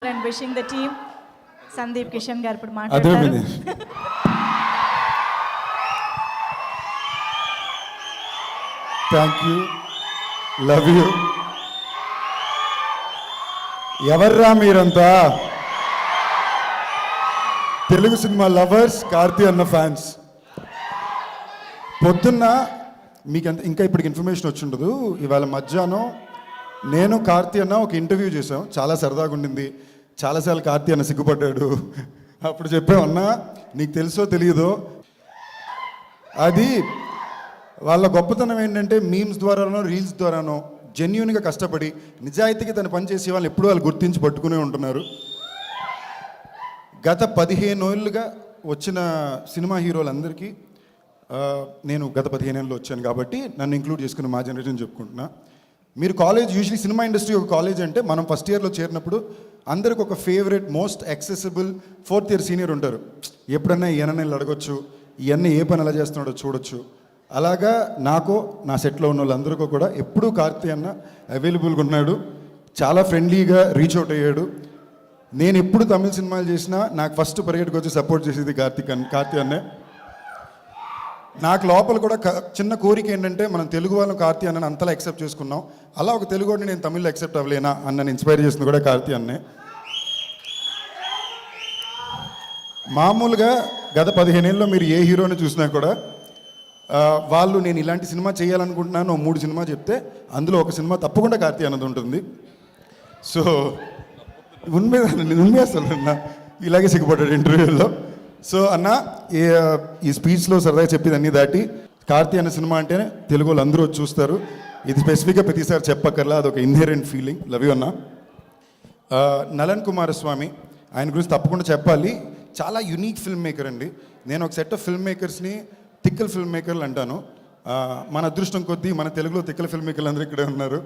and wishing the team Sandeep Kishan garu ఇప్పుడు అదే మాట్లాడతారు. Thank you, love you. ఎవర్రా మీరంతా? తెలుగు సినిమా లవర్స్, కార్తీ అన్న ఫ్యాన్స్. పొద్దున్న మీకు ఇంకా ఇప్పటికి ఇన్ఫర్మేషన్ వచ్చి ఉండదు. ఇవాళ మధ్యాహ్నం నేను కార్తీ అన్న ఒక ఇంటర్వ్యూ చేసాం, చాలా సరదాగా ఉండింది. చాలాసార్లు కార్తీ అన్న సిగ్గుపడ్డాడు. అప్పుడు చెప్పామన్నా, నీకు తెలుసో తెలియదో, అది వాళ్ళ గొప్పతనం ఏంటంటే మీమ్స్ ద్వారానో రీల్స్ ద్వారానో జెన్యున్గా కష్టపడి నిజాయితీగా తన పని చేసే వాళ్ళు ఎప్పుడూ వాళ్ళు గుర్తించి పట్టుకునే ఉంటున్నారు. గత 15 ఏళ్ళుగా వచ్చిన సినిమా హీరోలందరికీ నేను గత 15 ఏళ్ళు వచ్చాను కాబట్టి నన్ను ఇంక్లూడ్ చేసుకుని మా జనరేషన్ చెప్పుకుంటున్నా. మీరు కాలేజ్, యూజువలీ సినిమా ఇండస్ట్రీ ఒక కాలేజ్ అంటే మనం ఫస్ట్ ఇయర్లో చేరినప్పుడు అందరికి ఒక favourite, most accessible 4th year senior ఉంటారు. ఎప్పుడన్నా ఈయనని అడగొచ్చు, ఇవన్నీ ఏ పని ఎలా చేస్తున్నాడో చూడొచ్చు. అలాగా నాకు, నా సెట్లో ఉన్న వాళ్ళందరికీ కూడా ఎప్పుడూ కార్తీ అన్న అవైలబుల్గా ఉన్నాడు. చాలా ఫ్రెండ్లీగా రీచ్ అవుట్ అయ్యాడు. నేను ఎప్పుడు తమిళ సినిమాలు చేసినా నాకు ఫస్ట్ పరిగెట్టుకు వచ్చి సపోర్ట్ చేసేది కార్తీ అన్నే. నాకు లోపల కూడా చిన్న కోరిక ఏంటంటే, మనం తెలుగు వాళ్ళం కార్తీ అన్నని అంతలా యాక్సెప్ట్ చేసుకున్నాం, అలా ఒక తెలుగుని నేను తమిళ్లో యాక్సెప్ట్ అవ్వలేనా అన్నని ఇన్స్పైర్ చేసింది కూడా కార్తీ అన్నే. మామూలుగా గత 15 ఏళ్ళలో మీరు ఏ హీరోని చూసినా కూడా వాళ్ళు నేను ఇలాంటి సినిమా చేయాలనుకుంటున్నాను 3 సినిమా చెప్తే అందులో ఒక సినిమా తప్పకుండా కార్తీ అన్నది ఉంటుంది. సో ఉన్మే అసలు ఇలాగే సిగ్గుపడ్డాడు ఇంటర్వ్యూలో. సో అన్న, ఈ స్పీచ్లో సరదాగా చెప్పేది అన్నీ దాటి కార్తీ అన్న సినిమా అంటేనే తెలుగు వాళ్ళు అందరూ వచ్చి చూస్తారు. ఇది స్పెసిఫిక్గా ప్రతిసారి చెప్పక్కర్లా, అదొక ఇన్హెరెంట్ ఫీలింగ్. లవ్ యూ అన్న. నలన్ కుమారస్వామి, ఆయన గురించి తప్పకుండా చెప్పాలి. చాలా యునీక్ ఫిల్మ్ మేకర్ అండి. నేను ఒక సెట్ ఆఫ్ ఫిల్మ్ మేకర్స్ని తిక్కల ఫిల్మ్ మేకర్లు అంటాను. మన అదృష్టం కొద్దీ మన తెలుగులో తిక్కల ఫిల్మ్ మేకర్లు అందరూ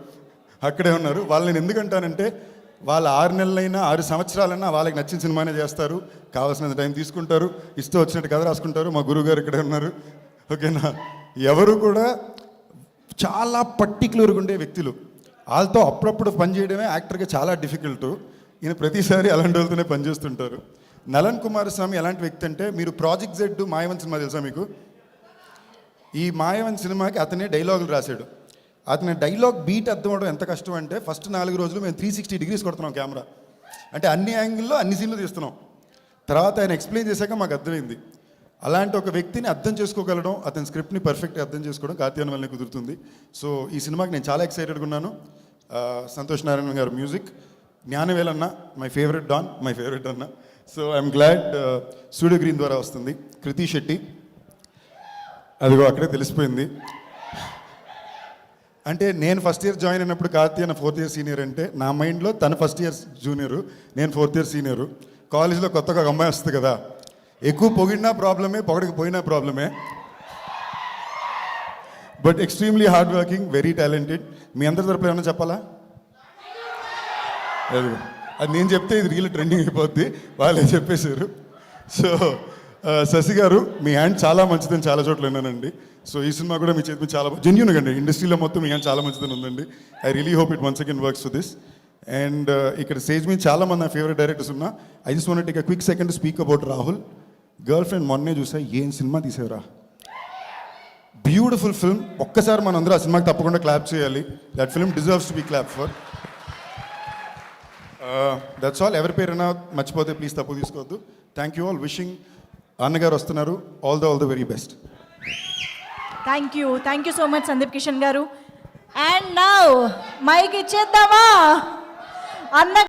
అక్కడే ఉన్నారు. వాళ్ళని నేను ఎందుకంటానంటే, వాళ్ళ 6 నెలలైనా 6 సంవత్సరాలైనా వాళ్ళకి నచ్చిన సినిమానే చేస్తారు, కావాల్సినంత టైం తీసుకుంటారు, ఇష్టం వచ్చినట్టు కథ రాసుకుంటారు. మా గురువు గారు ఇక్కడే ఉన్నారు, ఓకేనా. ఎవరు కూడా చాలా పర్టిక్యులర్గా ఉండే వ్యక్తులు. వాళ్ళతో అప్పుడప్పుడు పనిచేయడమే యాక్టర్గా చాలా డిఫికల్ట్. ఈయన ప్రతిసారి అలాంటి వాళ్ళతోనే పనిచేస్తుంటారు. నలన్ కుమారస్వామి ఎలాంటి వ్యక్తి అంటే, మీరు ప్రాజెక్ట్ జెడ్ మాయవన్ సినిమా తెలుసా మీకు? ఈ మాయవన్ సినిమాకి అతనే డైలాగులు రాశాడు. అతని డైలాగ్ బీట్ అర్థం అవడం ఎంత కష్టం అంటే, ఫస్ట్ 4 రోజులు మేము 360 డిగ్రీస్ కొడుతున్నాం కెమెరా, అంటే అన్ని యాంగిల్లో అన్ని సీన్లు తీస్తున్నాం. తర్వాత ఆయన ఎక్స్ప్లెయిన్ చేశాక మాకు అర్థమైంది. అలాంటి ఒక వ్యక్తిని అర్థం చేసుకోగలడం, అతని స్క్రిప్ట్ని పర్ఫెక్ట్గా అర్థం చేసుకోవడం కార్తీ అన్న వల్లనే కుదురుతుంది. సో ఈ సినిమాకి నేను చాలా ఎక్సైటెడ్గా ఉన్నాను. సంతోష్ నారాయణ గారు మ్యూజిక్, జ్ఞానవేల్ అన్న my favourite don, my favourite అన్న. So I'm glad Studio Green ద్వారా వస్తుంది. కృతి శెట్టి, అదిగో అక్కడే తెలిసిపోయింది. అంటే నేను ఫస్ట్ ఇయర్ జాయిన్ అయినప్పుడు కార్తీ అన్న 4th ఇయర్ సీనియర్ అంటే, నా మైండ్లో తను ఫస్ట్ ఇయర్ జూనియరు, నేను 4th ఇయర్ సీనియరు. కాలేజ్లో కొత్తగా ఒక అమ్మాయి వస్తుంది కదా, ఎక్కువ పొగిడినా ప్రాబ్లమే, పొగడకపోయినా ప్రాబ్లమే. But extremely hard working, very talented. మీ అందరి తరపున ఏమన్నా చెప్పాలా? అది నేను చెప్తే ఇది రీల్ ట్రెండింగ్ అయిపోద్ది, వాళ్ళే చెప్పేశారు. సో శశి గారు, మీ హ్యాండ్ చాలా మంచిదని చాలా చోట్ల విన్నానండి. సో ఈ సినిమా కూడా మీ చేతి చాలా జెన్యూన్గా అండి, ఇండస్ట్రీలో మొత్తం మీ హ్యాండ్ చాలా మంచిదని ఉందండి. I really hope it once again works for this. And ఇక్కడ స్టేజ్ మీద చాలా మంది నా ఫేవరెట్ డైరెక్టర్స్ ఉన్నా. I just want take a quick second to speak about Rahul. Girl friend మొన్నే చూసా, ఏం సినిమా తీసేవరా, బ్యూటిఫుల్ ఫిల్మ్. ఒక్కసారి మనం అందరూ ఆ సినిమాకి తప్పకుండా క్లాప్ చేయాలి. That film deserves to be clap for. That's all. ఎవరి పేరైనా మర్చిపోతే ప్లీజ్ తప్పు తీసుకోవద్దు. Thank you all. విషింగ్, అన్నగారు వస్తున్నారు, all the very best. Thank you so much Sandeep Kishan గారు. అండ్ నౌ మైక్ ఇచ్చేద్దామా అన్న.